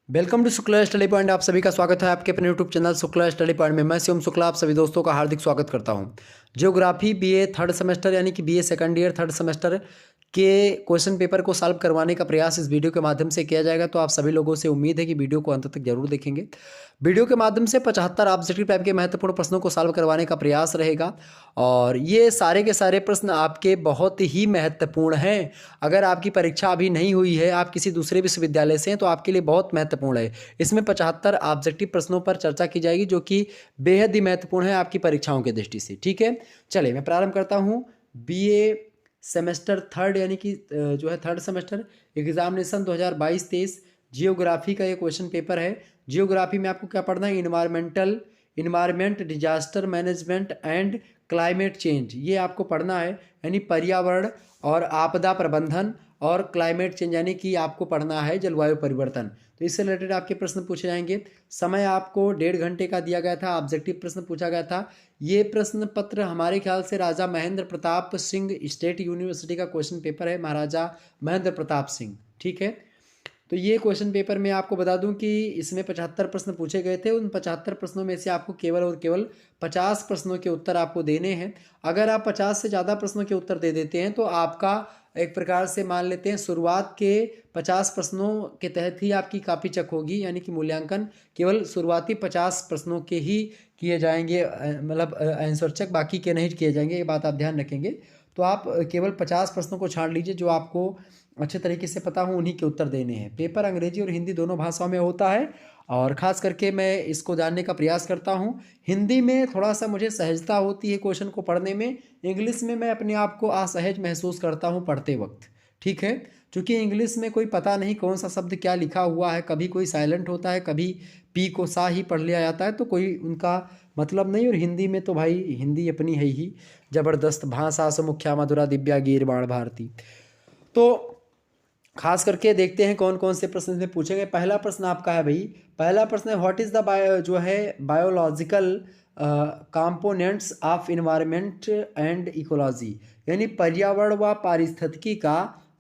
Welcome to Shukla study point. आप सभी का स्वागत है आपके अपने YouTube channel Shukla study point में। मैं शिवम शुक्ला आप सभी दोस्तों का हार्दिक स्वागत करता हूं। ज्योग्राफी बीए थर्ड सेमेस्टर यानी कि BA second year third semester के क्वेश्चन पेपर को सॉल्व करवाने का प्रयास इस वीडियो के माध्यम से किया जाएगा। तो आप सभी लोगों से उम्मीद है कि वीडियो को अंत तक जरूर देखेंगे। वीडियो के माध्यम से 75 ऑब्जेक्टिव टाइप के महत्वपूर्ण प्रश्नों को सॉल्व करवाने का प्रयास रहेगा और ये सारे के सारे प्रश्न आपके बहुत ही महत्वपूर्ण हैं। अगर आपकी परीक्षा अभी नहीं हुई है, आप किसी दूसरे विश्वविद्यालय से हैं, तो आपके लिए बहुत महत्वपूर्ण है। इसमें 75 ऑब्जेक्टिव प्रश्नों पर चर्चा की जाएगी जो कि बेहद ही महत्वपूर्ण है आपकी परीक्षाओं की दृष्टि से। ठीक है, चलिए मैं प्रारंभ करता हूँ। बीए सेमेस्टर थर्ड यानी कि जो है थर्ड सेमेस्टर एग्जामिनेशन 2022-23 जियोग्राफी का ये क्वेश्चन पेपर है। जियोग्राफी में आपको क्या पढ़ना है? Environment, disaster management and climate change, ये आपको पढ़ना है। यानी पर्यावरण और आपदा प्रबंधन और क्लाइमेट चेंज यानी कि आपको पढ़ना है जलवायु परिवर्तन। तो इससे रिलेटेड आपके प्रश्न पूछे जाएंगे। समय आपको 1.5 घंटे का दिया गया था। ऑब्जेक्टिव प्रश्न पूछा गया था। ये प्रश्न पत्र हमारे ख्याल से राजा महेंद्र प्रताप सिंह स्टेट यूनिवर्सिटी का क्वेश्चन पेपर है। महाराजा महेंद्र प्रताप सिंह, ठीक है। तो ये क्वेश्चन पेपर में आपको बता दूं कि इसमें 75 प्रश्न पूछे गए थे। उन 75 प्रश्नों में से आपको केवल और केवल 50 प्रश्नों के उत्तर आपको देने हैं। अगर आप 50 से ज़्यादा प्रश्नों के उत्तर दे देते हैं तो आपका एक प्रकार से मान लेते हैं शुरुआत के 50 प्रश्नों के तहत ही आपकी कॉपी चेक होगी, यानी कि मूल्यांकन केवल शुरुआती 50 प्रश्नों के ही किए जाएंगे, मतलब आंसर चेक बाकी के नहीं किए जाएंगे। ये बात आप ध्यान रखेंगे। तो आप केवल 50 प्रश्नों को छांट लीजिए जो आपको अच्छे तरीके से पता हो, उन्हीं के उत्तर देने हैं। पेपर अंग्रेजी और हिंदी दोनों भाषाओं में होता है और ख़ास करके मैं इसको जानने का प्रयास करता हूँ। हिंदी में थोड़ा सा मुझे सहजता होती है क्वेश्चन को पढ़ने में। इंग्लिश में मैं अपने आप को असहज महसूस करता हूँ पढ़ते वक्त, ठीक है। क्योंकि इंग्लिश में कोई पता नहीं कौन सा शब्द क्या लिखा हुआ है, कभी कोई साइलेंट होता है, कभी पी को सा ही पढ़ लिया जाता है, तो कोई उनका मतलब नहीं। और हिंदी में तो भाई हिंदी अपनी है ही जबरदस्त भाषा से मुख्या मधुरा दिव्या गीर्वाण भारती। तो खास करके देखते हैं कौन कौन से प्रश्न इसमें पूछे गए। पहला प्रश्न आपका है भाई, पहला प्रश्न है व्हाट इज द जो है biological components of environment and ecology, यानी पर्यावरण व पारिस्थितिकी का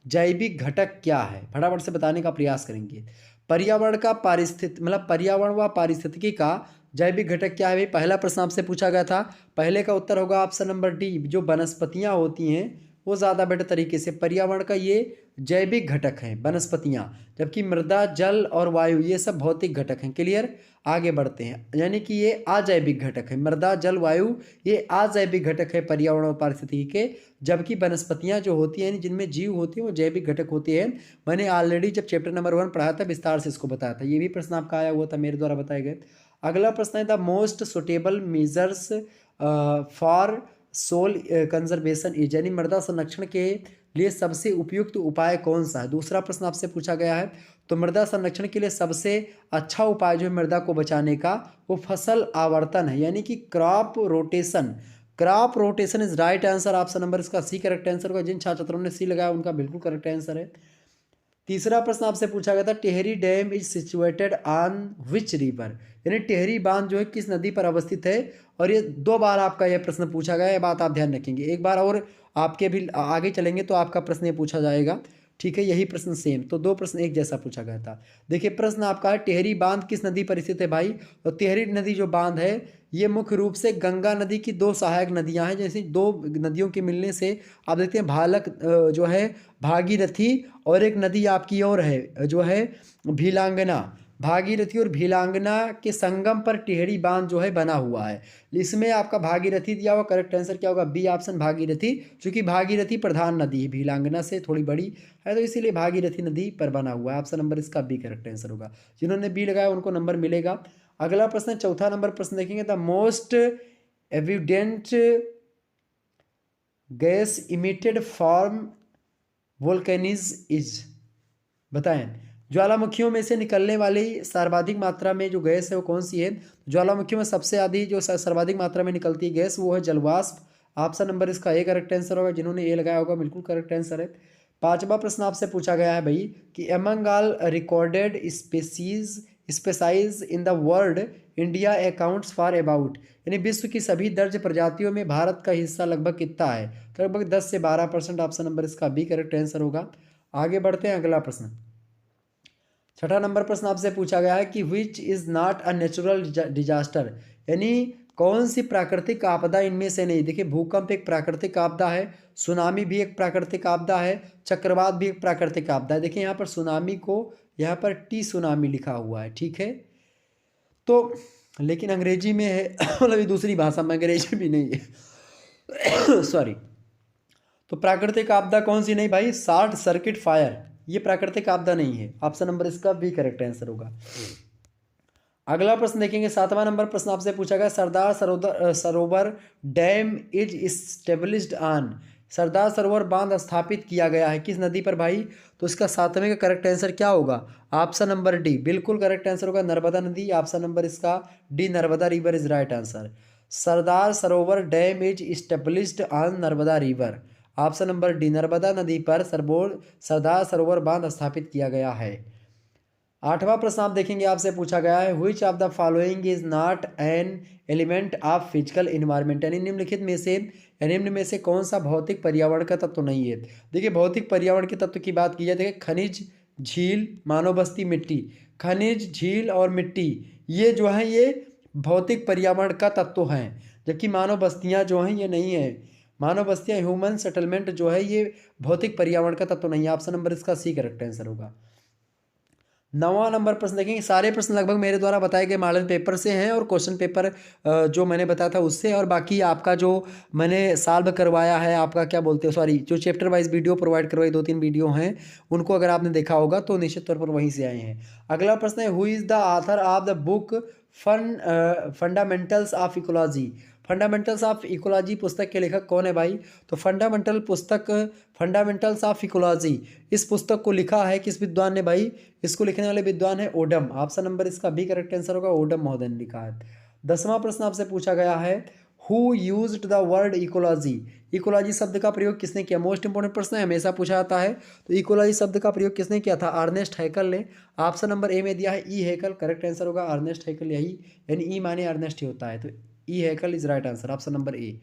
जैविक घटक क्या है। फटाफट से बताने का प्रयास करेंगे। पर्यावरण का मतलब पर्यावरण व पारिस्थितिकी का जैविक घटक क्या है भाई? पहला प्रश्न आपसे पूछा गया था। पहले का उत्तर होगा ऑप्शन नंबर डी, जो वनस्पतियां होती हैं वो ज़्यादा बेटर तरीके से। पर्यावरण का ये जैविक घटक हैं वनस्पतियां, जबकि मृदा जल और वायु ये सब भौतिक घटक हैं। क्लियर, आगे बढ़ते हैं। यानी कि ये अजैविक घटक है। मृदा जल वायु ये अजैविक घटक है पर्यावरण और पारिस्थितिकी के, जबकि वनस्पतियां जो होती हैं जिनमें जीव होते हैं वो जैविक घटक होते हैं। मैंने ऑलरेडी जब चैप्टर नंबर 1 पढ़ाया था विस्तार से इसको बताया था। ये भी प्रश्न आपका आया हुआ था मेरे द्वारा बताए गए। अगला प्रश्न है the most suitable measures for soil conservation is, यानी मृदा संरक्षण के लिए सबसे उपयुक्त उपाय कौन सा है। दूसरा प्रश्न आपसे पूछा गया है। तो मृदा संरक्षण के लिए सबसे अच्छा उपाय जो है मृदा को बचाने का वो फसल आवर्तन है, यानी कि crop rotation. Crop rotation is right answer. Option number इसका सी करेक्ट आंसर होगा। जिन छात्रों ने सी लगाया उनका बिल्कुल करेक्ट आंसर है। तीसरा प्रश्न आपसे पूछा गया था Tehri dam is situated on which river, यानी टेहरी बांध जो है किस नदी पर अवस्थित है। और ये 2 बार आपका यह प्रश्न पूछा गया है, बात आप ध्यान रखेंगे। एक बार और आपके भी आगे चलेंगे तो आपका प्रश्न ये पूछा जाएगा, ठीक है। यही प्रश्न सेम, तो 2 प्रश्न एक जैसा पूछा गया था। देखिए प्रश्न आपका है टेहरी बांध किस नदी पर स्थित है भाई? तो टेहरी नदी जो बांध है ये मुख्य रूप से गंगा नदी की 2 सहायक नदियां हैं। जैसे 2 नदियों के मिलने से आप देखते हैं भालक जो है भागीरथी, और एक नदी आपकी और है जो है भीलांगना। भागीरथी और भीलांगना के संगम पर टेहरी बांध जो है बना हुआ है। इसमें आपका भागीरथी दिया हुआ, करेक्ट आंसर क्या होगा? B option Bhagirathi. क्योंकि भागीरथी प्रधान नदी है, भीलांगना से थोड़ी बड़ी है, तो इसीलिए भागीरथी नदी पर बना हुआ है। ऑप्शन नंबर इसका बी करेक्ट आंसर होगा। जिन्होंने बी लगाया उनको नंबर मिलेगा। अगला प्रश्न, चौथा नंबर प्रश्न देखेंगे। The most evident gas emitted from volcanism is, बताएं। ज्वालामुखियों में से निकलने वाली सर्वाधिक मात्रा में जो गैस है वो कौन सी है? ज्वालामुखियों में सबसे अधिक जो सर्वाधिक मात्रा में निकलती है गैस वो है जलवाष्प। ऑप्शन नंबर इसका ए करेक्ट आंसर होगा। जिन्होंने ए लगाया होगा बिल्कुल करेक्ट आंसर है। पांचवा प्रश्न आपसे पूछा गया है भाई कि among all recorded species in the world India accounts for about, यानी विश्व की सभी दर्ज प्रजातियों में भारत का हिस्सा लगभग कितना है? तो लगभग 10 से 12%। ऑप्शन नंबर इसका बी करेक्ट आंसर होगा। आगे बढ़ते हैं, अगला प्रश्न। छठा नंबर प्रश्न आपसे पूछा गया है कि which is not a natural disaster, यानी कौन सी प्राकृतिक आपदा इनमें से नहीं। देखिए भूकंप एक प्राकृतिक आपदा है, सुनामी भी एक प्राकृतिक आपदा है, चक्रवात भी एक प्राकृतिक आपदा है। देखिए यहाँ पर सुनामी को यहाँ पर टी सुनामी लिखा हुआ है, ठीक है। तो लेकिन अंग्रेजी में है मतलब ये दूसरी भाषा में, अंग्रेजी भी नहीं है सॉरी। तो प्राकृतिक आपदा कौन सी नहीं भाई, शॉर्ट सर्किट फायर, ये प्राकृतिक आपदा नहीं है। ऑप्शन नंबर इसका बी करेक्ट आंसर होगा। अगला प्रश्न देखेंगे, सातवां नंबर प्रश्न आपसे पूछा गया, सरदार Sarovar dam is established on, Sardar Sarovar बांध स्थापित किया गया है किस नदी पर भाई। तो इसका सातवें का करेक्ट आंसर क्या होगा, ऑप्शन नंबर डी, बिल्कुल करेक्ट आंसर होगा नर्मदा नदी। ऑप्शन नंबर इसका D, Narmada river is right answer. Sardar Sarovar dam is established on Narmada river, option number D, Narmada नदी पर सरदार सरोवर बांध स्थापित किया गया है। आठवां प्रश्न आप देखेंगे, आपसे पूछा गया है which of the following is not an element of physical environment, यानी निम्नलिखित में से निम्न में से कौन सा भौतिक पर्यावरण का तत्व नहीं है। देखिए भौतिक पर्यावरण के तत्व की बात की जाए, देखिए खनिज, झील, मानव बस्ती, मिट्टी। खनिज, झील और मिट्टी ये जो है ये भौतिक पर्यावरण का तत्व हैं, जबकि मानव बस्तियाँ जो हैं ये नहीं है। मानव बस्तियाँ, ह्यूमन सेटलमेंट जो है ये भौतिक पर्यावरण का तत्व नहीं है। ऑप्शन नंबर इसका सी करेक्ट आंसर होगा। नौवां नंबर प्रश्न देखेंगे, सारे प्रश्न लगभग मेरे द्वारा बताए गए मॉडल पेपर से हैं और क्वेश्चन पेपर जो मैंने बताया था उससे, और बाकी आपका जो मैंने सॉल्व करवाया है, आपका क्या बोलते हैं सॉरी, जो चैप्टर वाइज वीडियो प्रोवाइड करवाई 2-3 वीडियो हैं, उनको अगर आपने देखा होगा तो निश्चित तौर पर वहीं से आए हैं। अगला प्रश्न है, who is the author of the book fundamentals of ecology, fundamentals of ecology पुस्तक के लेखक कौन है भाई। तो फंडामेंटल्स ऑफ इकोलॉजी इस पुस्तक को लिखा है किस विद्वान ने भाई, इसको लिखने वाले विद्वान है ओडम। ऑप्शन नंबर इसका बी करेक्ट आंसर होगा, ओडम महोदय ने लिखा है। 10वां प्रश्न आपसे पूछा गया है, who used the word ecology, ecology शब्द का प्रयोग किसने किया। मोस्ट इंपोर्टेंट प्रश्न है, हमेशा पूछा जाता है। तो इकोलॉजी शब्द का प्रयोग किसने किया था, अर्नेस्ट हैकल ने। ऑप्शन नंबर ए में दिया है ई हैकल, करेक्ट आंसर होगा अर्नेस्ट हैकल, यही यानी ई माने अर्नेस्ट ही होता है, तो E Haeckel is right answer, option number A.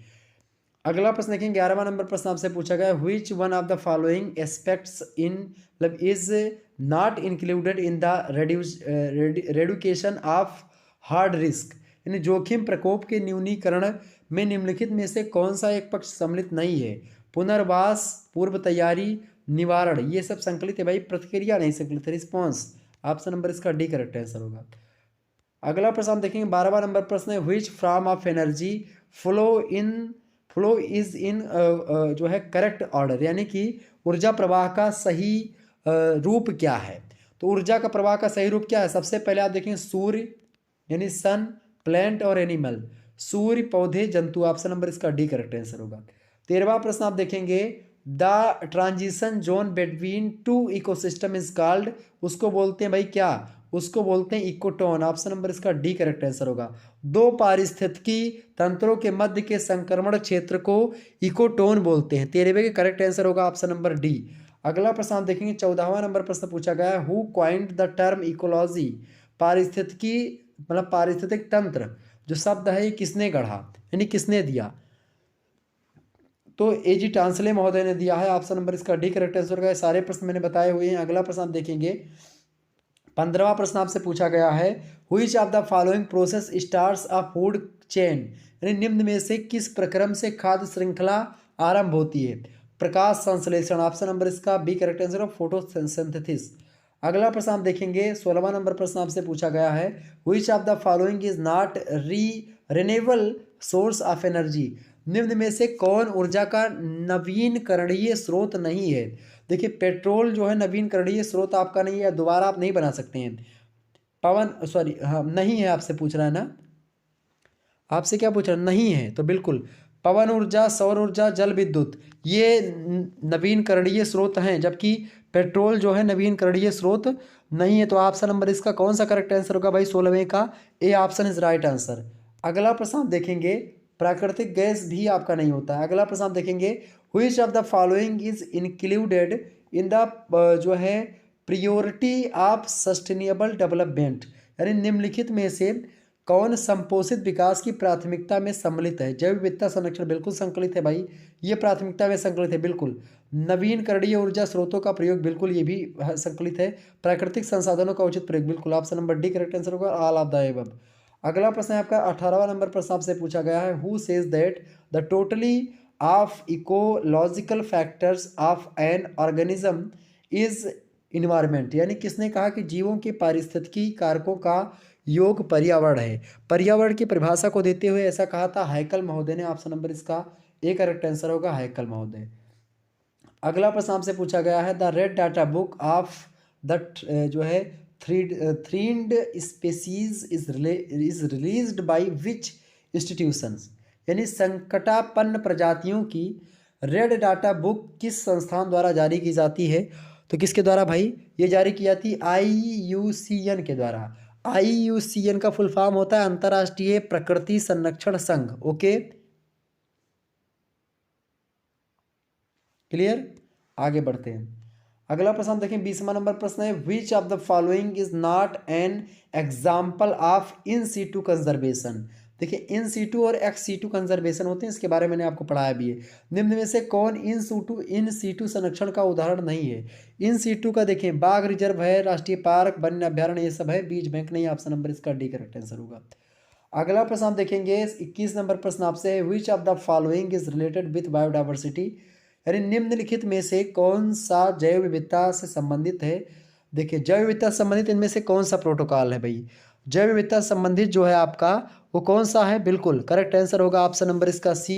अगला प्रश्न देखेंगे, 11वां नंबर प्रश्न आपसे पूछा गया, which one of the following aspects in मतलब is not included in the reduction of hard risk, यानी जोखिम प्रकोप के न्यूनीकरण में निम्नलिखित में से कौन सा एक पक्ष सम्मिलित नहीं है। पुनर्वास, पूर्व तैयारी, निवारण, ये सब संकलित है भाई, प्रतिक्रिया नहीं संकलित है, रिस्पॉन्स। ऑप्शन नंबर इसका डी करेक्ट आंसर होगा। अगला प्रश्न हम देखेंगे, 12वां नंबर प्रश्न है, which form of energy flow is in जो है करेक्ट ऑर्डर, यानी कि ऊर्जा प्रवाह का सही रूप क्या है। तो ऊर्जा का प्रवाह का सही रूप क्या है, सबसे पहले आप देखेंगे सूर्य यानी सन, प्लांट और एनिमल, सूर्य, पौधे, जंतु। ऑप्शन नंबर इसका डी करेक्ट आंसर होगा। 13वां प्रश्न आप देखेंगे, the transition zone between two ecosystem is called, उसको बोलते हैं भाई क्या, उसको बोलते हैं इकोटोन। ऑप्शन नंबर इसका डी करेक्ट आंसर होगा। दो पारिस्थितिकी तंत्रों के मध्य के संक्रमण क्षेत्र को इकोटोन बोलते हैं, 13वें के करेक्ट आंसर होगा ऑप्शन नंबर डी। अगला प्रश्न आप देखेंगे, 14वां नंबर प्रश्न पूछा गया है, who coined the term ecology, पारिस्थितिकी मतलब पारिस्थितिक तंत्र जो शब्द है ये किसने गढ़ा यानी किसने दिया। तो एजी टांसले महोदय ने दिया है, ऑप्शन नंबर इसका डी करेक्ट आंसर होगा। सारे प्रश्न मैंने बताए हुए हैं। अगला प्रश्न आप देखेंगे, 15वां प्रश्न आपसे पूछा गया है, which of the following process starts a food chain, यानी निम्न में से किस प्रक्रम से खाद्य श्रृंखला आरंभ होती है। प्रकाश संश्लेषण, ऑप्शन नंबर इसका B correct answer of photosynthesis. अगला प्रश्न आप देखेंगे, 16वां नंबर प्रश्न आपसे पूछा गया है, which of the following is not renewable source of energy, निम्न में से कौन ऊर्जा का नवीनकरणीय स्रोत नहीं है। देखिए पेट्रोल जो है नवीनकरणीय स्रोत आपका नहीं है, दोबारा आप नहीं बना सकते हैं। पवन सॉरी हाँ नहीं है, आपसे पूछ रहा है ना, आपसे क्या पूछ रहा है, नहीं है तो बिल्कुल पवन ऊर्जा, सौर ऊर्जा, जल विद्युत ये नवीनकरणीय स्रोत हैं, जबकि पेट्रोल जो है नवीनकरणीय स्रोत नहीं है। तो ऑप्शन नंबर इसका कौन सा करेक्ट आंसर होगा भाई, 16वें का A option is right answer. अगला प्रश्न आप देखेंगे, प्राकृतिक गैस भी आपका नहीं होता है। अगला प्रश्न आप देखेंगे, which of the following is included in the जो है प्रियोरिटी ऑफ सस्टेनेबल डेवलपमेंट, यानी निम्नलिखित में से कौन संपोषित विकास की प्राथमिकता में सम्मिलित है? जैव विविधता संरक्षण बिल्कुल संकलित है भाई, ये प्राथमिकता में संकलित है बिल्कुल। नवीनकरणीय ऊर्जा स्रोतों का प्रयोग बिल्कुल ये भी संकलित है। प्राकृतिक संसाधनों का उचित प्रयोग बिल्कुल, option number D correct answer होगा, ऑल ऑफ द एबव। अगला प्रश्न है आपका 18वां नंबर प्रश्न आपसे पूछा गया है, who says that the totally off ecological factors of an organism is environment, यानी किसने कहा कि जीवों के पारिस्थितिकी कारकों का योग पर्यावरण है? पर्यावरण की परिभाषा को देते हुए ऐसा कहा था हैकल महोदय ने, ऑप्शन नंबर इसका ए करेक्ट आंसर होगा, हैकल महोदय। अगला प्रश्न आपसे पूछा गया है, the red data book of the जो है thread species is released by which institutions, यानी संकटापन्न प्रजातियों की रेड डाटा बुक किस संस्थान द्वारा जारी की जाती है? तो किसके द्वारा भाई ये जारी की जाती है? IUCN के द्वारा। IUCN का फुल फॉर्म होता है अंतर्राष्ट्रीय प्रकृति संरक्षण संघ। ओके, क्लियर, आगे बढ़ते हैं। अगला प्रश्न हम देखें, 20वां नंबर प्रश्न है, which of the following is not an example of in situ conservation. देखिए इन सीटू और एक्स सीटू कंजर्वेशन होते हैं, इसके बारे में मैंने आपको पढ़ाया भी है। निम्न में से कौन इन सीटू संरक्षण का उदाहरण नहीं है? इन सीटू का देखें, बाघ रिजर्व है, राष्ट्रीय पार्क, वन्य अभ्यारण्य, ये सब है, बीज बैंक नहीं, ऑप्शन नंबर इसका डी करेक्ट आंसर होगा। अगला प्रश्न आप देखेंगे 21 नंबर प्रश्न आपसे, विच of the following is related with biodiversity, यानी निम्नलिखित में से कौन सा जैव विविधता से संबंधित है? देखिए जैव विविधता से संबंधित इनमें से कौन सा प्रोटोकॉल है भाई? जैव विविधता से संबंधित जो है आपका वो कौन सा है? बिल्कुल करेक्ट आंसर होगा ऑप्शन नंबर इसका सी,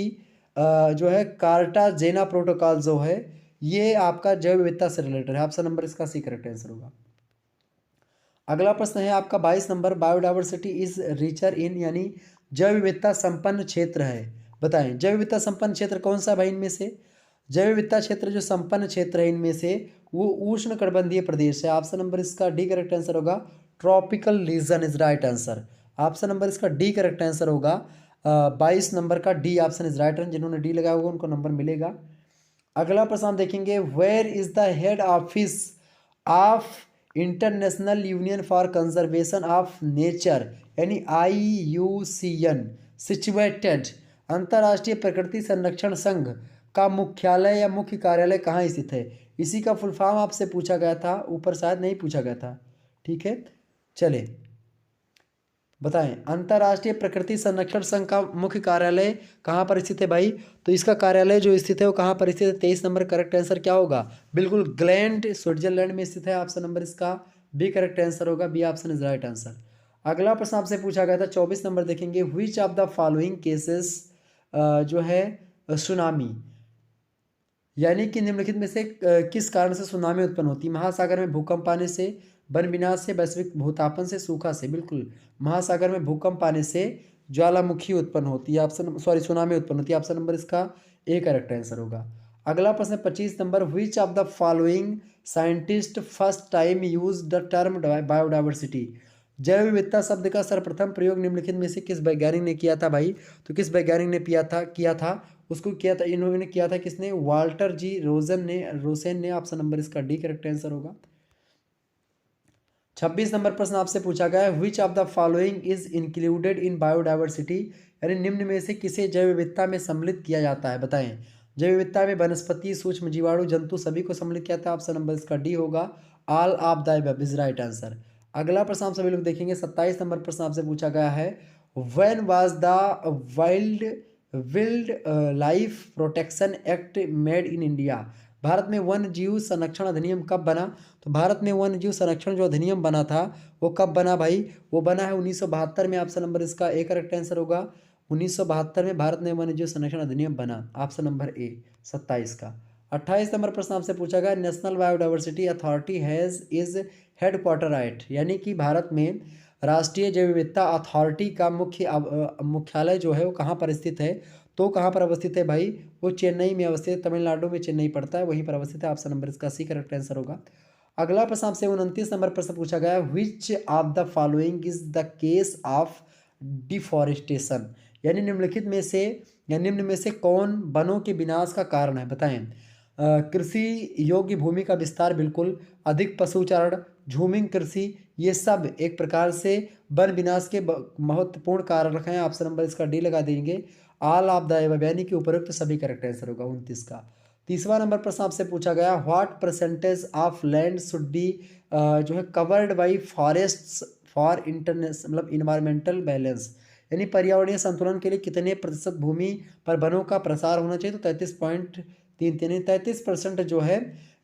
जो है कार्टाजेना प्रोटोकॉल जो है ये आपका जैव विविधता से रिलेटेड है, ऑप्शन नंबर इसका सी करेक्ट आंसर होगा। अगला प्रश्न है आपका 22 number, biodiversity is richer in, यानी जैव विविधता संपन्न क्षेत्र है, बताएं जैव विविधता संपन्न क्षेत्र कौन सा भाई इनमें से? जैव विविधता क्षेत्र जो संपन्न क्षेत्र है इनमें से वो उष्ण कटिबंधीय प्रदेश है, ऑप्शन नंबर इसका डी करेक्ट आंसर होगा, tropical region is right answer, option number इसका डी करेक्ट आंसर होगा। 22 नंबर का डी ऑप्शन इज राइट, जिन्होंने डी लगाया होगा उनको नंबर मिलेगा। अगला प्रश्न हम देखेंगे, where is the head office of International Union for Conservation of Nature, यानी IUCN सिचुएटेड, अंतर्राष्ट्रीय प्रकृति संरक्षण संघ का मुख्यालय या मुख्य कार्यालय कहाँ स्थित है? इसी का फुल फॉर्म आपसे पूछा गया था, ऊपर शायद नहीं पूछा गया था, ठीक है, चले बताएं अंतर्राष्ट्रीय प्रकृति संरक्षण संघ का मुख्य कार्यालय कहाँ पर स्थित है भाई? तो इसका कार्यालय जो स्थित है वो कहाँ पर स्थित है? 23 नंबर करेक्ट आंसर क्या होगा? बिल्कुल ग्लैंड स्विट्जरलैंड में स्थित है, ऑप्शन नंबर इसका बी करेक्ट आंसर होगा, B option is right answer. अगला प्रश्न आपसे पूछा गया था 24 नंबर देखेंगे, which of the following cases जो है सुनामी, यानी कि निम्नलिखित में से किस कारण से सुनामी उत्पन्न होती है? महासागर में भूकंप आने से, वन विनाश से, वैश्विक भूतापन से, सूखा से। बिल्कुल महासागर में भूकंप आने से ज्वालामुखी उत्पन्न होती है, ऑप्शन सॉरी सुनामी उत्पन्न होती है, ऑप्शन नंबर इसका ए करेक्ट आंसर होगा। अगला प्रश्न 25 number, which of the following scientist first time use the term biodiversity, जैव विविधता शब्द का सर्वप्रथम प्रयोग निम्नलिखित में से किस वैज्ञानिक ने किया था भाई? तो किस वैज्ञानिक ने किया था उसको किया था, इन्होंने किया था किसने? वाल्टर जी रोसेन ने, ऑप्शन नंबर इसका डी करेक्ट आंसर होगा। 26 नंबर प्रश्न आपसे पूछा गया है, which of the following is included in biodiversity, यानी निम्न में से किसे जैव विविधता में सम्मिलित किया जाता है, बताएं। जैव विविधता में वनस्पति, सूक्ष्म जीवाणु, जंतु सभी को सम्मिलित किया था, ऑप्शन नंबर इसका डी होगा, all of the above is right answer. अगला प्रश्न आप सभी लोग देखेंगे 27 नंबर प्रश्न आपसे पूछा गया है, when was the wild life protection act made in India, Bharat में वन्य जीव संरक्षण अधिनियम कब बना? तो भारत में वन्य जीव संरक्षण जो अधिनियम बना था वो कब बना भाई? वो बना है 1972 में, ऑप्शन नंबर इसका ए करेक्ट आंसर होगा। 1972 में भारत में वन्य जीव संरक्षण अधिनियम बना, ऑप्शन नंबर ए 27 का। 28 नंबर प्रश्न आपसे पूछा गया, National Biodiversity Authority has is headquarter at, यानी कि भारत में राष्ट्रीय जैव विविधता अथॉरिटी का मुख्यालय जो है वो कहाँ पर स्थित है? तो कहाँ पर अवस्थित है भाई? वो चेन्नई में अवस्थित है, तमिलनाडु में चेन्नई पड़ता है, वहीं पर अवस्थित है, ऑप्शन नंबर इसका सी करेक्ट आंसर होगा। अगला प्रश्न आपसे 29 नंबर प्रश्न पूछा गया, विच of the following is the case of deforestation, यानी निम्न में से कौन वनों के विनाश का कारण है, बताएं। कृषि योग्य भूमि का विस्तार, बिल्कुल, अधिक पशुचारण, झूमिंग कृषि, ये सब एक प्रकार से वन विनाश के महत्वपूर्ण कारक हैं। ऑप्शन नंबर इसका डी लगा देंगे। ऑल ऑफ द एबव यानी कि उपरोक्त सभी करेक्ट आंसर होगा 29 का। तीसरा नंबर प्रश्न आपसे पूछा गया, what percentage of land should be जो है covered by forests for international मतलब इन्वायरमेंटल बैलेंस, यानी पर्यावरणीय संतुलन के लिए कितने प्रतिशत भूमि पर वनों का प्रसार होना चाहिए। तो 33.33 यानी 33% जो है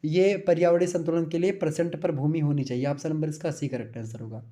ये पर्यावरणीय संतुलन के लिए परसेंट पर भूमि होनी चाहिए। ऑप्शन नंबर इसका सी करेक्ट आंसर होगा।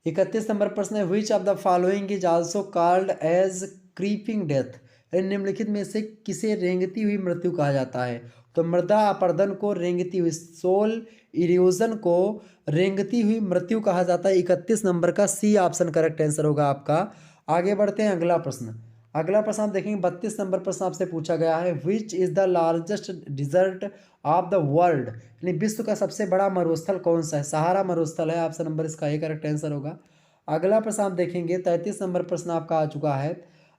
31 नंबर प्रश्न है, which of the following is also called as creeping death, निम्नलिखित में से किसे रेंगती हुई मृत्यु कहा जाता है। तो मृदा अपरदन को रेंगती हुई, सोल इरोजन को रेंगती हुई मृत्यु कहा जाता है। 31 नंबर का सी ऑप्शन करेक्ट आंसर होगा आपका। आगे बढ़ते हैं अगला प्रश्न। अगला प्रश्न आप देखेंगे 32 नंबर प्रश्न आपसे पूछा गया है, which is the largest desert of the world, यानी विश्व का सबसे बड़ा मरुस्थल कौन सा है। सहारा मरुस्थल है। ऑप्शन नंबर इसका ए करेक्ट आंसर होगा। अगला प्रश्न आप देखेंगे 33 नंबर प्रश्न आपका आ चुका है,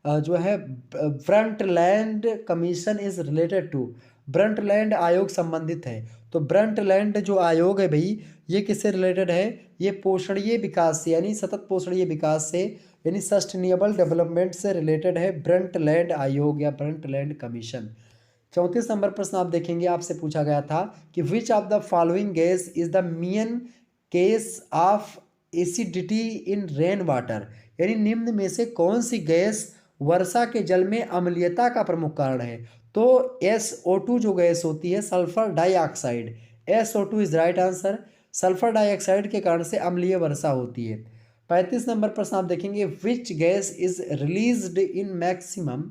जो है Brundtland commission is related to, Brundtland आयोग संबंधित है। तो ब्रंटलैंड जो आयोग है भाई ये किससे रिलेटेड है, ये पोषणीय विकास से यानी सतत पोषणीय विकास से यानी सस्टेनेबल डेवलपमेंट से रिलेटेड है ब्रंटलैंड आयोग या ब्रंटलैंड कमीशन। 34 नंबर प्रश्न आप देखेंगे आपसे पूछा गया था कि विच of the following gas is the main case of acidity in rain water, यानी निम्न में से कौन सी गैस वर्षा के जल में अम्लीयता का प्रमुख कारण है। तो SO2 जो गैस होती है sulphur dioxide, SO2 is right answer. Sulphur dioxide के कारण से अम्लीय वर्षा होती है। 35 नंबर प्रश्न आप देखेंगे, विच gas is released in maximum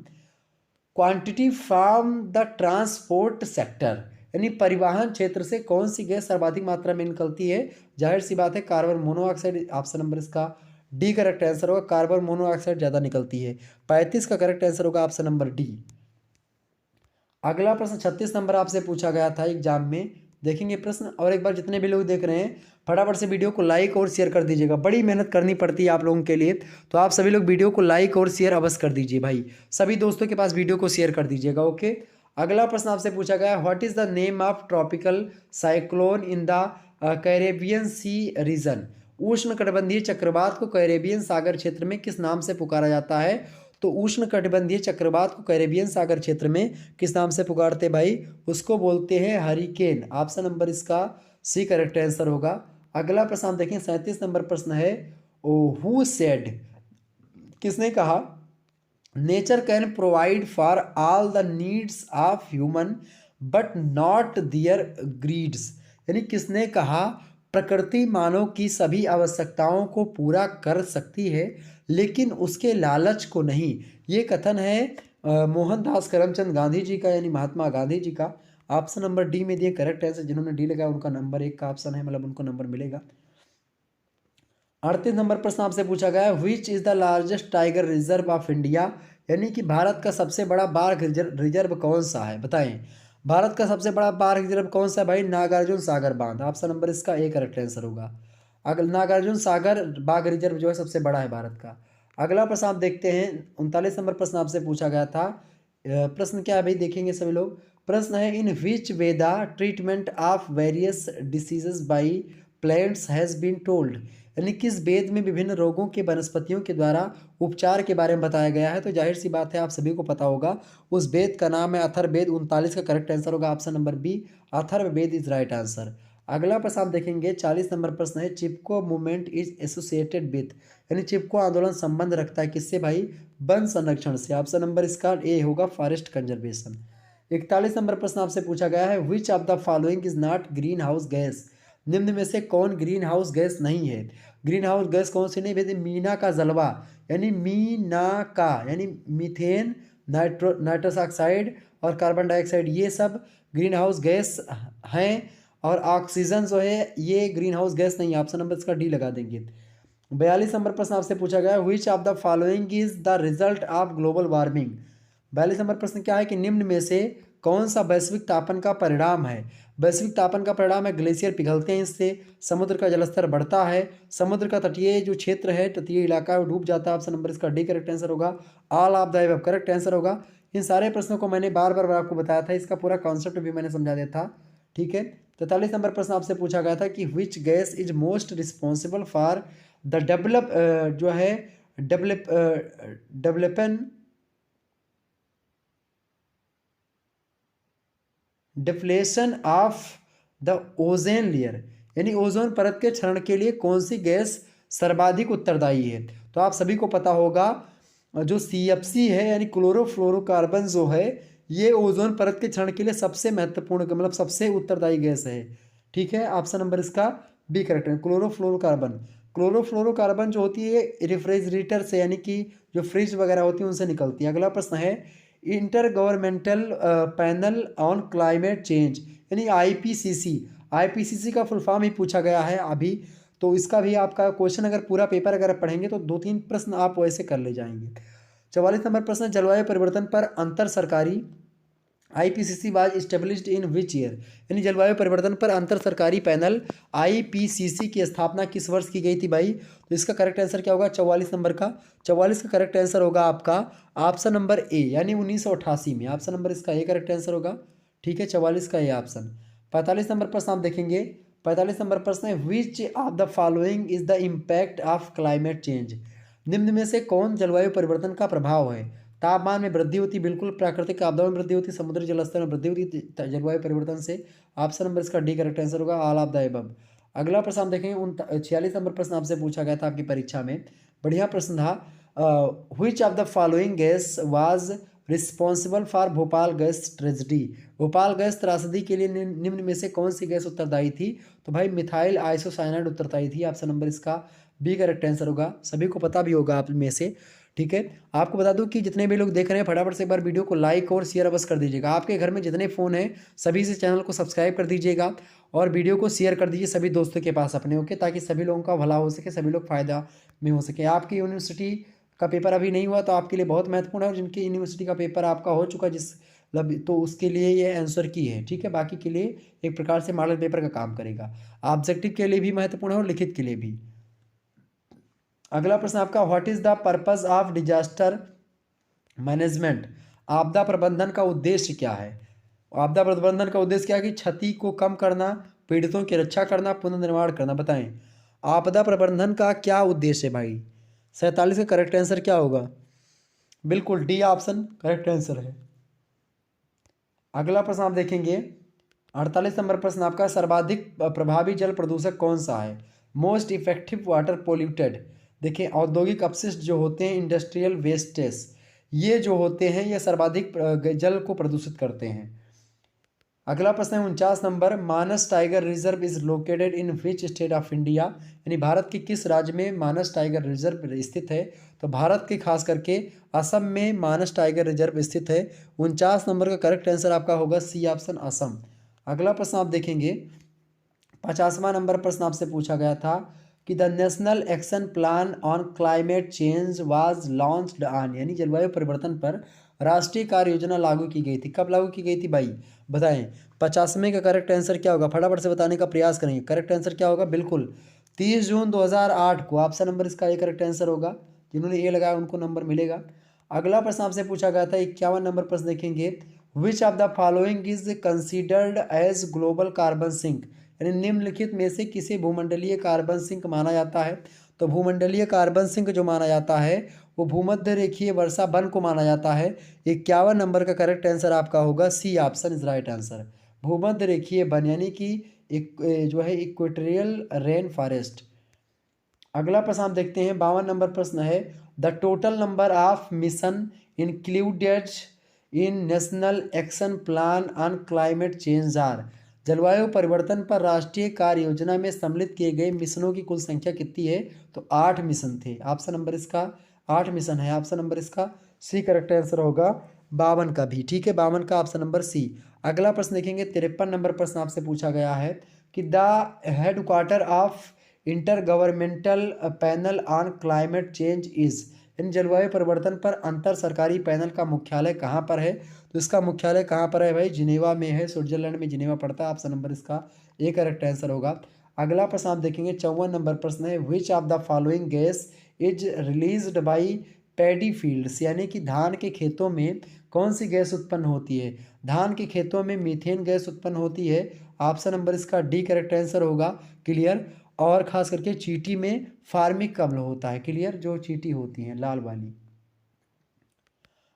quantity from the transport sector, यानी परिवहन क्षेत्र से कौन सी गैस सर्वाधिक मात्रा में निकलती है। जाहिर सी बात है कार्बन मोनोऑक्साइड। ऑप्शन नंबर इसका डी करेक्ट आंसर होगा, कार्बन मोनोऑक्साइड ज़्यादा निकलती है। 35 का करेक्ट आंसर होगा ऑप्शन नंबर डी। अगला प्रश्न 36 नंबर आपसे पूछा गया था एग्जाम में, देखेंगे प्रश्न। और एक बार जितने भी लोग देख रहे हैं फटाफट से वीडियो को लाइक और शेयर कर दीजिएगा, बड़ी मेहनत करनी पड़ती है आप लोगों के लिए, तो आप सभी लोग वीडियो को लाइक और शेयर अवश्य कर दीजिए भाई, सभी दोस्तों के पास वीडियो को शेयर कर दीजिएगा। ओके, अगला प्रश्न आपसे पूछा गया, what is the name of tropical cyclone in the Caribbean sea region, उष्णकटिबंधीय चक्रवात को कैरेबियन सागर क्षेत्र में किस नाम से पुकारा जाता है। तो उष्णकटिबंधीय चक्रवात को कैरेबियन सागर क्षेत्र में किस नाम से पुकारते भाई, उसको बोलते हैं हरिकेन। ऑप्शन नंबर इसका सी करेक्ट आंसर होगा। अगला प्रश्न आप देखें 37 नंबर प्रश्न है, हु सेड, किसने कहा, nature can provide for all the needs of human but not their greeds, यानी किसने कहा प्रकृति मानव की सभी आवश्यकताओं को पूरा कर सकती है लेकिन उसके लालच को नहीं। ये कथन है मोहनदास करमचंद गांधी जी का यानी महात्मा गांधी जी का। ऑप्शन नंबर डी में दिए करेक्ट आंसर, जिन्होंने डी लगाया उनका नंबर 1 का ऑप्शन है, मतलब उनको नंबर मिलेगा। 38 नंबर प्रश्न आपसे पूछा गया है, which is the largest tiger reserve of India, यानी कि भारत का सबसे बड़ा बाघ रिजर्व कौन सा है, बताएं। भारत का सबसे बड़ा बाघ रिजर्व कौन सा है भाई, नागार्जुन सागर बांध। ऑप्शन नंबर इसका ए करेक्ट आंसर होगा। अगर नागार्जुन सागर बाघ रिजर्व जो है सबसे बड़ा है भारत का। अगला प्रश्न आप देखते हैं 39 नंबर प्रश्न आपसे पूछा गया था। प्रश्न क्या है भाई, देखेंगे सभी लोग। प्रश्न है, in which Veda treatment of various diseases by plants has been told, यानी किस वेद में विभिन्न रोगों के वनस्पतियों के द्वारा उपचार के बारे में बताया गया है। तो जाहिर सी बात है आप सभी को पता होगा, उस वेद का नाम है अथर्ववेद। 39 का करेक्ट आंसर होगा option number B, Atharvaveda is right answer. अगला प्रश्न आप देखेंगे 40 नंबर प्रश्न है, Chipko movement is associated with, यानी चिपको आंदोलन संबंध रखता है किससे भाई, वन संरक्षण से। ऑप्शन नंबर इसका ए होगा, फॉरेस्ट कंजर्वेशन। 41 नंबर प्रश्न आपसे पूछा गया है, which of the following is not green house gas, निम्न में से कौन ग्रीन हाउस गैस नहीं है। ग्रीन हाउस गैस कौन सी नहीं भेजे, मीना का जलवा, यानी मीना का यानी मीथेन, नाइट्रस ऑक्साइड और कार्बन डाइऑक्साइड, ये सब ग्रीन हाउस गैस हैं। और ऑक्सीजन जो है ये ग्रीन हाउस गैस नहीं है। ऑप्शन नंबर इसका डी लगा देंगे। 42 नंबर प्रश्न आपसे पूछा गया, विच of the following is the result of global warming. 42 number प्रश्न क्या है कि निम्न में से कौन सा वैश्विक तापन का परिणाम है। वैश्विक तापन का परिणाम है ग्लेशियर पिघलते हैं, इससे समुद्र का जलस्तर बढ़ता है, समुद्र का तटीय जो क्षेत्र है तटीय इलाका है वो डूब जाता है। ऑप्शन नंबर इसका डी करेक्ट आंसर होगा, all of the above correct answer होगा। इन सारे प्रश्नों को मैंने बार बार आपको बताया था, इसका पूरा कॉन्सेप्ट भी मैंने समझा दिया था, ठीक है। 43 नंबर प्रश्न आपसे पूछा गया था कि which gas is most responsible for the develop जो है develop developing deflation of the ozone layer, यानी ओजोन परत के क्षरण के लिए कौन सी गैस सर्वाधिक उत्तरदायी है। तो आप सभी को पता होगा जो CFC है यानी क्लोरोफ्लोरोकार्बन जो है ये ओजोन परत के क्षरण के लिए सबसे महत्वपूर्ण मतलब सबसे उत्तरदायी गैस है। ठीक है, ऑप्शन नंबर इसका बी करेक्ट है, क्लोरोफ्लोरोकार्बन। क्लोरोफ्लोरोकार्बन जो होती है रेफ्रिजरेटर से यानी कि जो फ्रिज वगैरह होती है उनसे निकलती है। अगला प्रश्न है inter governmental panel on climate change यानी IPCC का फुल फॉर्म ही पूछा गया है अभी। तो इसका भी आपका क्वेश्चन अगर पूरा पेपर अगर पढ़ेंगे तो 2-3 प्रश्न आप वैसे कर ले जाएंगे। 44 नंबर प्रश्न जलवायु परिवर्तन पर अंतर सरकारी IPCC was established in which year, यानी जलवायु परिवर्तन पर अंतर सरकारी पैनल IPCC की स्थापना किस वर्ष की गई थी भाई। तो इसका करेक्ट आंसर क्या होगा 44 नंबर का। 44 का करेक्ट आंसर होगा आपका ऑप्शन नंबर ए यानी 1988 में। ऑप्शन नंबर इसका ए करेक्ट आंसर होगा। ठीक है, 44 का ए ऑप्शन। 45 नंबर प्रश्न आप देखेंगे। 45 नंबर प्रश्न है which of the following is the impact of climate change, निम्न में से कौन जलवायु परिवर्तन का प्रभाव है। तापमान में वृद्धि होती, बिल्कुल। प्राकृतिक आपदाओं में वृद्धि होती, समुद्री जलस्तर में वृद्धि होती जलवायु परिवर्तन से। ऑप्शन नंबर इसका डी करेक्ट आंसर होगा, ऑल ऑफ द एबव। अगला प्रश्न आप देखेंगे 46 नंबर प्रश्न आपसे पूछा गया था आपकी परीक्षा में, बढ़िया प्रश्न था। Which of the following gas was responsible for Bhopal gas tragedy, Bhopal gas त्रासदी के लिए निम्न में से कौन सी गैस उत्तरदायी थी। तो भाई मिथाइल आइसोसाइनाइड उत्तरदायी थी। ऑप्शन नंबर इसका बी करेक्ट आंसर होगा, सभी को पता भी होगा आप में से। ठीक है, आपको बता दूं कि जितने भी लोग देख रहे हैं फटाफट से एक बार वीडियो को लाइक और शेयर अवश्य कर दीजिएगा। आपके घर में जितने फ़ोन हैं सभी से चैनल को सब्सक्राइब कर दीजिएगा और वीडियो को शेयर कर दीजिए सभी दोस्तों के पास अपने, ओके, ताकि सभी लोगों का भला हो सके, सभी लोग फायदा में हो सके। आपकी यूनिवर्सिटी का पेपर अभी नहीं हुआ तो आपके लिए बहुत महत्वपूर्ण है, और जिनकी यूनिवर्सिटी का पेपर आपका हो चुका जिस तो उसके लिए ये आंसर की है। ठीक है, बाकी के लिए एक प्रकार से मॉडल पेपर का काम करेगा। ऑब्जेक्टिव के लिए भी महत्वपूर्ण है और लिखित के लिए भी। अगला प्रश्न आपका what is the purpose of disaster management, आपदा प्रबंधन का उद्देश्य क्या है। आपदा प्रबंधन का उद्देश्य क्या है कि क्षति को कम करना, पीड़ितों की रक्षा करना, पुनर्निर्माण करना। बताएं आपदा प्रबंधन का क्या उद्देश्य है भाई। 47 का करेक्ट आंसर क्या होगा, बिल्कुल डी ऑप्शन करेक्ट आंसर है। अगला प्रश्न आप देखेंगे 48 नंबर प्रश्न आपका सर्वाधिक प्रभावी जल प्रदूषक कौन सा है। मोस्ट इफेक्टिव वाटर पोल्यूटेड, देखिए औद्योगिक अपशिष्ट जो होते हैं इंडस्ट्रियल वेस्टेज ये जो होते हैं ये सर्वाधिक जल को प्रदूषित करते हैं। अगला प्रश्न है 49 number Manas tiger reserve is located in which state of India, यानी भारत के किस राज्य में मानस टाइगर रिजर्व स्थित है। तो भारत के खास करके असम में मानस टाइगर रिजर्व स्थित है। 49 नंबर का करेक्ट आंसर आपका होगा सी ऑप्शन असम। अगला प्रश्न आप देखेंगे 50वां नंबर प्रश्न आपसे पूछा गया था कि the national action plan on climate change was launched on, यानी जलवायु परिवर्तन पर राष्ट्रीय कार्य योजना लागू की गई थी। कब लागू की गई थी भाई बताएं। 50वें का करेक्ट आंसर क्या होगा, फटाफट से बताने का प्रयास करेंगे। करेक्ट आंसर क्या होगा, बिल्कुल 30 जून 2008 को। ऑप्शन नंबर इसका ए करेक्ट आंसर होगा, जिन्होंने ए लगाया उनको नंबर मिलेगा। अगला प्रश्न आपसे पूछा गया था 51 नंबर प्रश्न देखेंगे which of the following is considered as global carbon sink, यानी निम्नलिखित में से किसे भूमंडलीय कार्बन सिंक माना जाता है। तो भूमंडलीय कार्बन सिंक जो माना जाता है वो भूमध्य रेखीय वर्षा वन को माना जाता है। 51 नंबर का करेक्ट आंसर आपका होगा C option is right answer, भूमध्य रेखीय वन यानी कि जो है इक्वेटोरियल रेन फॉरेस्ट। अगला प्रश्न आप देखते हैं 52 नंबर प्रश्न है the total number of mission included in national action plan on climate change are, जलवायु परिवर्तन पर राष्ट्रीय कार्य योजना में सम्मिलित किए गए मिशनों की कुल संख्या कितनी है। तो 8 मिशन थे। ऑप्शन नंबर इसका 8 मिशन है। ऑप्शन नंबर इसका सी करेक्ट आंसर होगा 52 का भी। ठीक है, 52 का ऑप्शन नंबर सी। अगला प्रश्न देखेंगे 53 नंबर प्रश्न आपसे पूछा गया है कि the headquarter of intergovernmental panel on climate change is, इन जलवायु परिवर्तन पर अंतर सरकारी पैनल का मुख्यालय कहाँ पर है। तो इसका मुख्यालय कहाँ पर है भाई, जिनेवा में है, स्विट्जरलैंड में जिनेवा पड़ता है। ऑप्शन नंबर इसका ए करेक्ट आंसर होगा। अगला प्रश्न आप देखेंगे 54 नंबर प्रश्न है which of the following gas is released by paddy fields, यानी कि धान के खेतों में कौन सी गैस उत्पन्न होती है। धान के खेतों में मीथेन गैस उत्पन्न होती है। ऑप्शन नंबर इसका डी करेक्ट आंसर होगा। क्लियर। और खास करके चींटी में फार्मिक अम्ल होता है। क्लियर, जो चींटी होती हैं लाल वाली।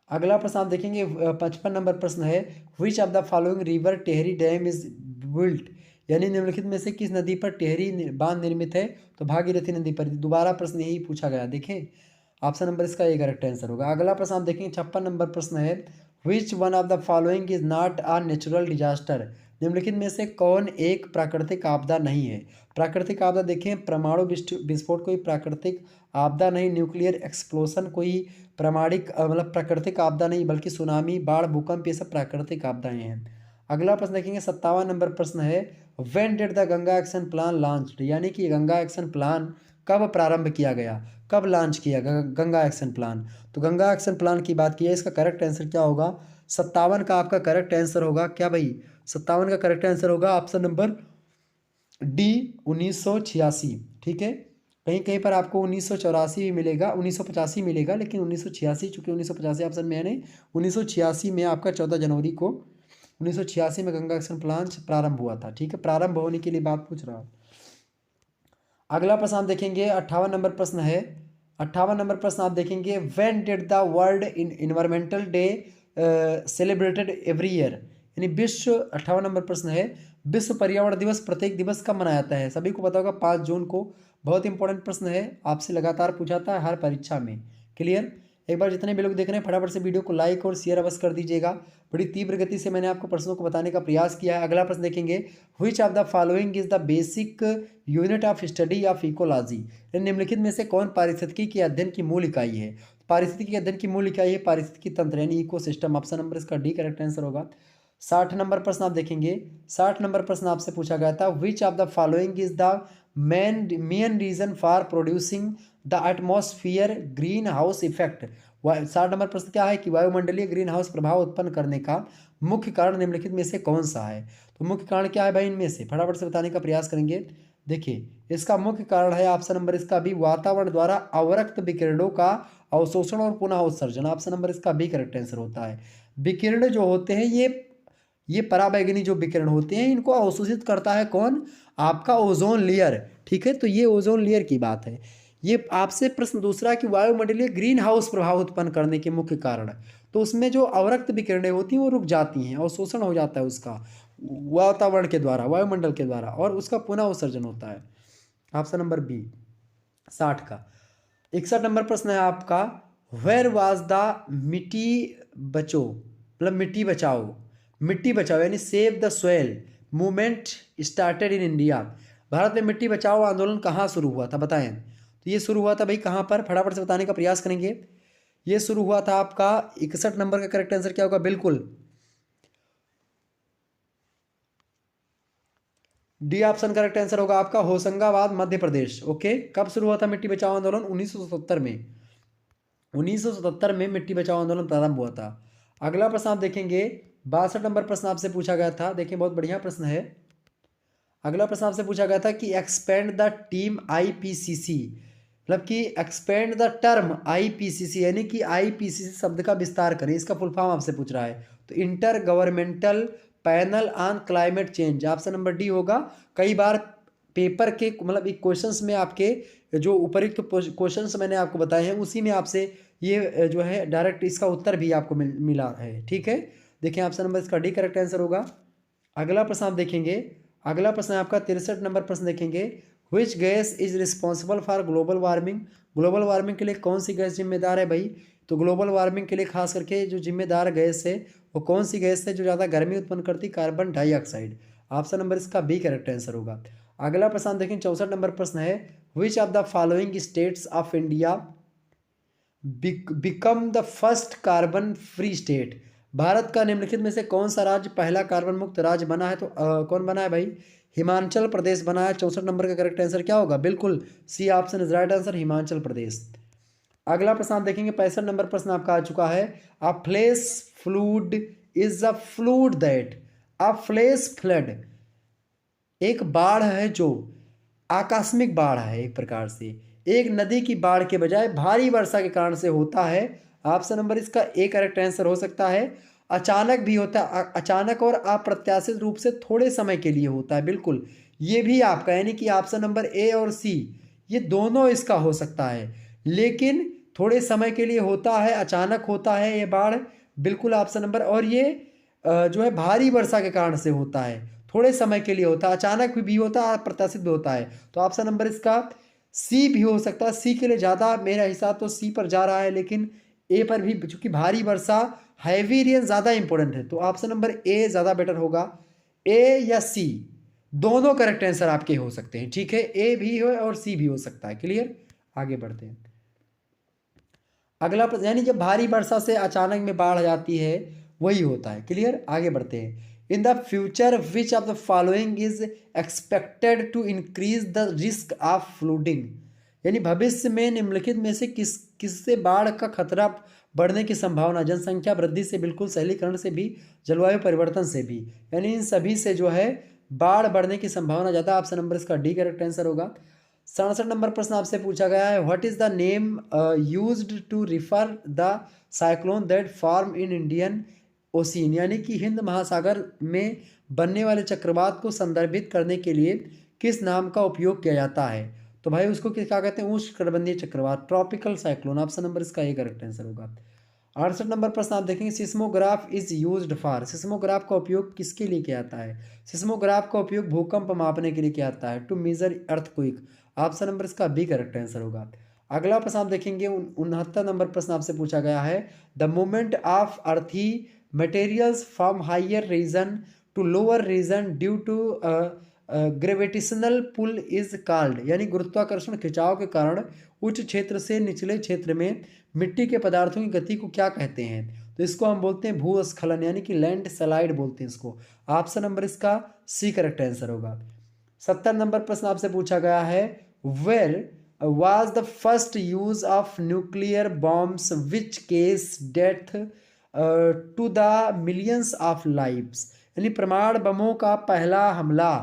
अगला प्रश्न आप देखेंगे 55 नंबर प्रश्न है, which of the following river Tehri dam is built, यानी निम्नलिखित में से किस नदी पर टेहरी बांध निर्मित है? तो भागीरथी नदी पर। दोबारा प्रश्न यही पूछा गया। देखें ऑप्शन नंबर इसका ए करेक्ट आंसर होगा। अगला प्रश्न आप देखेंगे 56 नंबर प्रश्न है, which one of the following is not a natural disaster, निम्नलिखित में से कौन एक प्राकृतिक आपदा नहीं है? प्राकृतिक आपदा देखें, परमाणु विस्फोट कोई प्राकृतिक आपदा नहीं, न्यूक्लियर एक्सप्लोशन कोई प्रामाणिक मतलब प्राकृतिक आपदा नहीं, बल्कि सुनामी, बाढ़, भूकंप ये सब प्राकृतिक आपदाएं हैं। अगला प्रश्न देखेंगे 57 नंबर प्रश्न है, when did the Ganga action plan launched, यानी कि गंगा एक्शन प्लान कब प्रारंभ किया गया, कब लॉन्च किया गंगा एक्शन प्लान? तो गंगा एक्शन प्लान की बात की है, इसका करेक्ट आंसर क्या होगा? 57 का आपका करेक्ट आंसर होगा क्या भाई? 57 का करेक्ट आंसर होगा ऑप्शन नंबर डी 1986। ठीक है, कहीं कहीं पर आपको 1984 भी मिलेगा, 1985 मिलेगा, लेकिन 1986 चूंकि 1985 ऑप्शन में है नहीं, 1986 में आपका 14 जनवरी को 1986 में गंगा एक्शन प्लान प्रारंभ हुआ था। ठीक है, प्रारंभ होने के लिए बात पूछ रहा हूँ। अगला प्रश्न आप देखेंगे 58 नंबर प्रश्न है। 58 नंबर प्रश्न आप देखेंगे, when did the world environmental day celebrated every year, यानी विश्व 58 नंबर प्रश्न है, विश्व पर्यावरण दिवस प्रत्येक दिवस कब मनाया जाता है? सभी को पता होगा 5 जून को। बहुत इंपॉर्टेंट प्रश्न है, आपसे लगातार पूछा था हर परीक्षा में। क्लियर। एक बार जितने भी लोग देख रहे हैं फटाफट से वीडियो को लाइक और शेयर अवश्य कर दीजिएगा। बड़ी तीव्र गति से मैंने आपको प्रश्नों को बताने का प्रयास किया है। अगला प्रश्न देखेंगे, which of the following is the basic unit of study of ecology, निम्नलिखित में से कौन पारिस्थितिकी के अध्ययन की मूल इकाई है? पारिस्थितिकी के अध्ययन की मूल इकाई है पारिस्थितिकी तंत्र, यानी इकोसिस्टम। ऑप्शन नंबर इसका डी करेक्ट आंसर होगा। 60 नंबर प्रश्न आप देखेंगे, 60 नंबर प्रश्न आपसे पूछा गया था, which of the following is the main reason for producing the atmosphere green house effect. 60 number प्रश्न क्या है कि वायुमंडलीय ग्रीन हाउस प्रभाव उत्पन्न करने का मुख्य कारण निम्नलिखित में से कौन सा है? तो मुख्य कारण क्या है भाई इनमें से? फटाफट से बताने का प्रयास करेंगे। देखिए, इसका मुख्य कारण है ऑप्शन नंबर इसका बी, वातावरण द्वारा अवरक्त विकिरणों का अवशोषण और पुनः उत्सर्जन। ऑप्शन नंबर इसका बी करेक्ट आंसर होता है। विकिरण जो होते हैं ये पराबैंगनी जो विकिरण होते हैं, इनको अवशोषित करता है कौन? आपका ओजोन लेयर। ठीक है, तो ये ओजोन लेयर की बात है। ये आपसे प्रश्न दूसरा कि वायुमंडलीय ग्रीन हाउस प्रभाव उत्पन्न करने के मुख्य कारण, तो उसमें जो अवरक्त विकिरणें होती हैं वो रुक जाती हैं, अवशोषण हो जाता है उसका वातावरण के द्वारा, वायुमंडल के द्वारा, और उसका पुनः उत्सर्जन होता है। ऑप्शन नंबर बी 60 का। 61 नंबर प्रश्न है आपका, वेयर वाज द मिट्टी बचो मतलब मिट्टी बचाओ यानी save the soil movement started in India, Bharat में मिट्टी बचाओ आंदोलन कहाँ शुरू हुआ था बताएं? तो ये शुरू हुआ था भाई कहाँ पर? फटाफट से बताने का प्रयास करेंगे। ये शुरू हुआ था आपका 61 नंबर का करेक्ट आंसर क्या होगा? बिल्कुल डी ऑप्शन करेक्ट आंसर होगा आपका, होशंगाबाद मध्य प्रदेश। ओके, कब शुरू हुआ था मिट्टी बचाओ आंदोलन? 1977 में। 1977 में मिट्टी बचाओ आंदोलन प्रारंभ हुआ था। अगला प्रश्न आप देखेंगे 62 नंबर प्रश्न आपसे पूछा गया था। देखिए बहुत बढ़िया प्रश्न है। अगला प्रश्न आपसे पूछा गया था कि एक्सपेंड द टीम आईपीसीसी, मतलब कि एक्सपेंड द टर्म आईपीसीसी, यानी कि आईपीसीसी शब्द का विस्तार करें, इसका फुल फॉर्म आपसे पूछ रहा है। तो inter governmental panel on climate change, option number D होगा। कई बार पेपर के मतलब एक क्वेश्चंस में आपके जो उपयुक्त क्वेश्चंस मैंने आपको बताए हैं उसी में आपसे ये जो है डायरेक्ट इसका उत्तर भी आपको मिला है। ठीक है, देखिए ऑप्शन नंबर इसका डी करेक्ट आंसर होगा। अगला प्रश्न आप देखेंगे, अगला प्रश्न आपका 63 नंबर प्रश्न देखेंगे, which gas is responsible for global warming, global warming के लिए कौन सी गैस जिम्मेदार है भाई? तो ग्लोबल वार्मिंग के लिए खास करके जो जिम्मेदार गैस है वो कौन सी गैस है जो ज़्यादा गर्मी उत्पन्न करती? Carbon dioxide. ऑप्शन नंबर इसका बी करेक्ट आंसर होगा। अगला प्रश्न देखें 64 नंबर प्रश्न है, which of the following states of India become the first carbon free state, Bharat का निम्नलिखित में से कौन सा राज्य पहला कार्बन मुक्त राज्य बना है? तो कौन बना है भाई? हिमाचल प्रदेश बना है। 64 नंबर का करेक्ट आंसर क्या होगा? बिल्कुल C option is right answer, Himachal Pradesh. अगला प्रश्न आप देखेंगे 65 नंबर प्रश्न आपका आ चुका है, a flash fluid is a fluid that, a flash flood एक बाढ़ है जो आकस्मिक बाढ़ है, एक प्रकार से एक नदी की बाढ़ के बजाय भारी वर्षा के कारण से होता है। ऑप्शन नंबर इसका ए करेक्ट आंसर हो सकता है। अचानक भी होता है, अचानक और अप्रत्याशित रूप से थोड़े समय के लिए होता है, बिल्कुल ये भी आपका, यानी कि ऑप्शन नंबर ए और सी ये दोनों इसका हो सकता है। लेकिन थोड़े समय के लिए होता है, अचानक होता है ये बाढ़, बिल्कुल ऑप्शन नंबर, और ये जो है भारी वर्षा के कारण से होता है, थोड़े समय के लिए होता है, अचानक भी होता है, अप्रत्याशित भी होता है। तो ऑप्शन नंबर इसका सी भी हो सकता है। सी के लिए ज़्यादा मेरा हिसाब तो सी पर जा रहा है, लेकिन ए पर भी, चूंकि भारी वर्षा हैवी रेन ज़्यादा इंपॉर्टेंट है, तो ऑप्शन नंबर ए ज़्यादा बेटर होगा। ए या सी दोनों करेक्ट आंसर आपके हो सकते हैं, ठीक है, ए भी हो और सी भी हो सकता है। क्लियर, आगे बढ़ते हैं। अगला प्रश्न, यानी जब भारी वर्षा से अचानक में बाढ़ आ जाती है वही होता है। क्लियर, आगे बढ़ते हैं। In the future which of the following is expected to increase the risk of flooding, यानी भविष्य में निम्नलिखित में से किससे बाढ़ का खतरा बढ़ने की संभावना, जनसंख्या वृद्धि से, बिल्कुल शहरीकरण से भी, जलवायु परिवर्तन से भी, यानी इन सभी से जो है बाढ़ बढ़ने की संभावना ज़्यादा। ऑप्शन नंबर इसका डी करेक्ट आंसर होगा। 67 नंबर प्रश्न आपसे पूछा गया है, what is the name used to refer the cyclone that form in Indian ocean, यानी कि हिंद महासागर में बनने वाले चक्रवात को संदर्भित करने के लिए किस नाम का उपयोग किया जाता है। तो भाई उसको क्या कहते हैं, उष्णकटिबंधीय चक्रवात, ट्रॉपिकल साइक्लोन। ऑप्शन नंबर इसका ए करेक्ट आंसर होगा। 68 नंबर प्रश्न आप देखेंगे, seismograph is used for, seismograph का उपयोग किसके लिए किया जाता है। सिस्मोग्राफ का उपयोग भूकंप मापने के लिए किया जाता है, two major earthquake. Option number इसका बी करेक्ट आंसर होगा। अगला प्रश्न आप देखेंगे, 69 नंबर प्रश्न आपसे पूछा गया है, the movement of earthy materials from higher region to lower region due to gravitational pull is called, यानी गुरुत्वाकर्षण खिंचाव के कारण उच्च क्षेत्र से निचले क्षेत्र में मिट्टी के पदार्थों की गति को क्या कहते हैं। तो इसको हम बोलते हैं भूस्खलन, यानी कि लैंड स्लाइड बोलते हैं इसको। ऑप्शन नंबर इसका सी करेक्ट आंसर होगा। 70 नंबर प्रश्न आपसे पूछा गया है, where was the first use of nuclear bombs which cause death to the millions of lives, यानी परमाणु बमों का पहला हमला,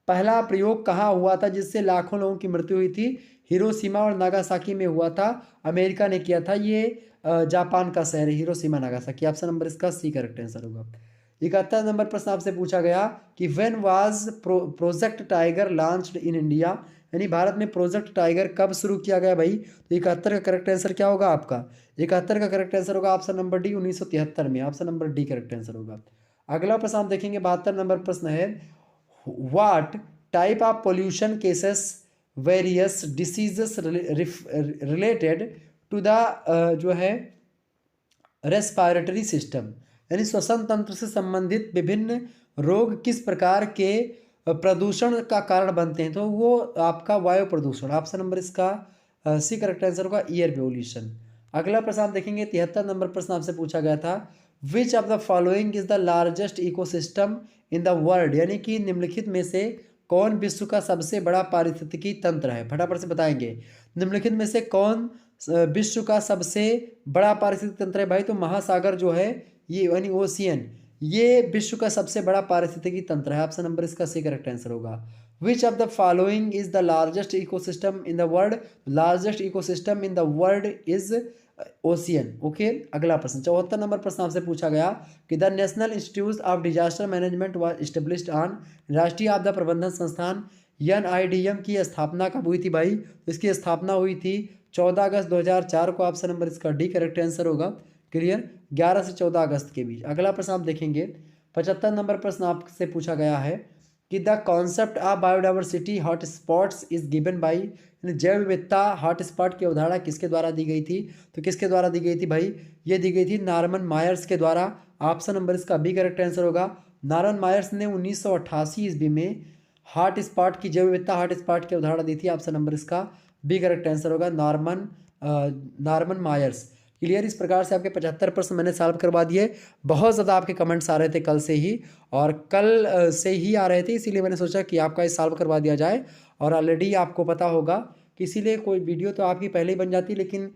पहला प्रयोग कहाँ हुआ था जिससे लाखों लोगों की मृत्यु हुई थी। हिरोशिमा और नागासाकी में हुआ था, अमेरिका ने किया था, ये जापान का शहर है हिरोशिमा नागासाकी। ऑप्शन नंबर इसका सी करेक्ट आंसर होगा। 71 नंबर प्रश्न आपसे पूछा गया कि when was project tiger launched in India, यानी भारत में प्रोजेक्ट टाइगर कब शुरू किया गया भाई। तो 71 का करेक्ट आंसर क्या होगा आपका, 71 का करेक्ट आंसर होगा ऑप्शन नंबर डी 1973 में। Option number D correct answer होगा। अगला प्रश्न आप देखेंगे, 72 नंबर प्रश्न है, what type of pollution causes various diseases related to the जो है रेस्पिरेटरी सिस्टम, यानी श्वसन तंत्र से संबंधित विभिन्न रोग किस प्रकार के प्रदूषण का कारण बनते हैं। तो वो आपका वायु प्रदूषण। ऑप्शन नंबर इसका सी करेक्ट आंसर होगा, एयर पोल्यूशन। अगला प्रश्न आप देखेंगे, 73 नंबर प्रश्न आपसे पूछा गया था, which of the following is the largest ecosystem in the world, यानी कि निम्नलिखित में से कौन विश्व का सबसे बड़ा पारिस्थितिकी तंत्र है। फटाफट से बताएंगे, निम्नलिखित में से कौन विश्व का सबसे बड़ा पारिस्थितिक तंत्र है भाई। तो महासागर जो है ये, यानी ओशियन, ये विश्व का सबसे बड़ा पारिस्थितिकी तंत्र है। ऑप्शन नंबर इसका सी करेक्ट आंसर होगा। विच of the following is the largest ecosystem in the world, largest ecosystem in the world is ocean. Okay, अगला प्रश्न 74 नंबर प्रश्न आपसे पूछा गया कि the national institute of disaster management was established on, राष्ट्रीय आपदा प्रबंधन संस्थान NIDM की स्थापना कब हुई थी भाई। तो इसकी स्थापना हुई थी 14 अगस्त 2004 को। ऑप्शन नंबर इसका डी करेक्ट आंसर होगा। क्लियर, 11 से 14 अगस्त के बीच। अगला प्रश्न आप देखेंगे, 75 नंबर प्रश्न आपसे पूछा गया है कि the concept of biodiversity hotspots is given by, जैव विविधता हॉटस्पॉट की अवधारणा किसके द्वारा दी गई थी। तो किसके द्वारा दी गई थी भाई, ये दी गई थी नॉर्मन मायर्स के द्वारा। ऑप्शन नंबर इसका बी करेक्ट आंसर होगा। नॉर्मन मायर्स ने 1988 ईस्वी में हॉटस्पॉट की, जैव विविधता हॉटस्पॉट की अवधारणा दी थी। ऑप्शन नंबर इसका बी करेक्ट आंसर होगा, नॉर्मन मायर्स। क्लियर, इस प्रकार से आपके 75 प्रश्न मैंने सॉल्व करवा दिए। बहुत ज़्यादा आपके कमेंट्स आ रहे थे कल से ही, और कल से ही आ रहे थे, इसीलिए मैंने सोचा कि आपका ये सॉल्व करवा दिया जाए। और ऑलरेडी आपको पता होगा कि इसीलिए कोई वीडियो तो आपकी पहले ही बन जाती, लेकिन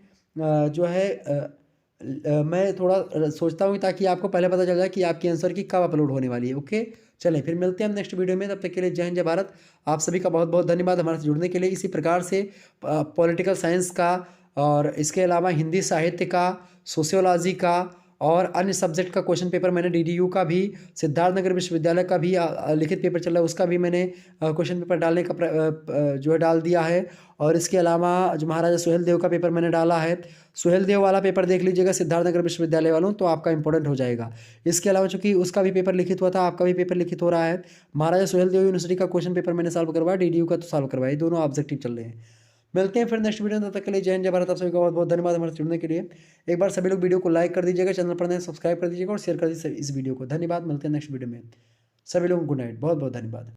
जो है मैं थोड़ा सोचता हूँ ताकि आपको पहले पता चल जाए कि आपकी आंसर की कब अपलोड होने वाली है। ओके, चलें फिर मिलते हैं हम नेक्स्ट वीडियो में। तब तक के लिए जय हिंद जय भारत। आप सभी का बहुत बहुत धन्यवाद हमारे से जुड़ने के लिए। इसी प्रकार से पॉलिटिकल साइंस का और इसके अलावा हिंदी साहित्य का, सोशियोलॉजी का और अन्य सब्जेक्ट का क्वेश्चन पेपर मैंने डीडीयू का भी, सिद्धार्थनगर विश्वविद्यालय का भी लिखित पेपर चल रहा है उसका भी मैंने क्वेश्चन पेपर डालने का जो है डाल दिया है। और इसके अलावा जो महाराजा सुहेल देव का पेपर मैंने डाला है, सुहेल देव वाला पेपर देख लीजिएगा सिद्धार्थनगर विश्वविद्यालय वालों, तो आपका इंपॉर्टेंट हो जाएगा। इसके अलावा चूंकि उसका भी पेपर लिखित हुआ था, आपका भी पेपर लिखित हो रहा है। महाराजा सुहेल देव यूनिवर्सिटी का क्वेश्चन पेपर मैंने सॉल्व करवाया, डीडीयू का तो सॉल्व करवाया, ये दोनों ऑब्जेक्टिव चल रहे हैं। मिलते हैं फिर नेक्स्ट वीडियो में, तब तक के लिए जय हिंद जय भारत। आप सभी का बहुत बहुत धन्यवाद हमारे जुड़ने के लिए। एक बार सभी लोग वीडियो को लाइक कर दीजिएगा, चैनल पर नए सब्सक्राइब कर दीजिएगा और शेयर कर दीजिए इस वीडियो को। धन्यवाद, मिलते हैं नेक्स्ट वीडियो में। सभी लोगों को गुड नाइट, बहुत बहुत धन्यवाद।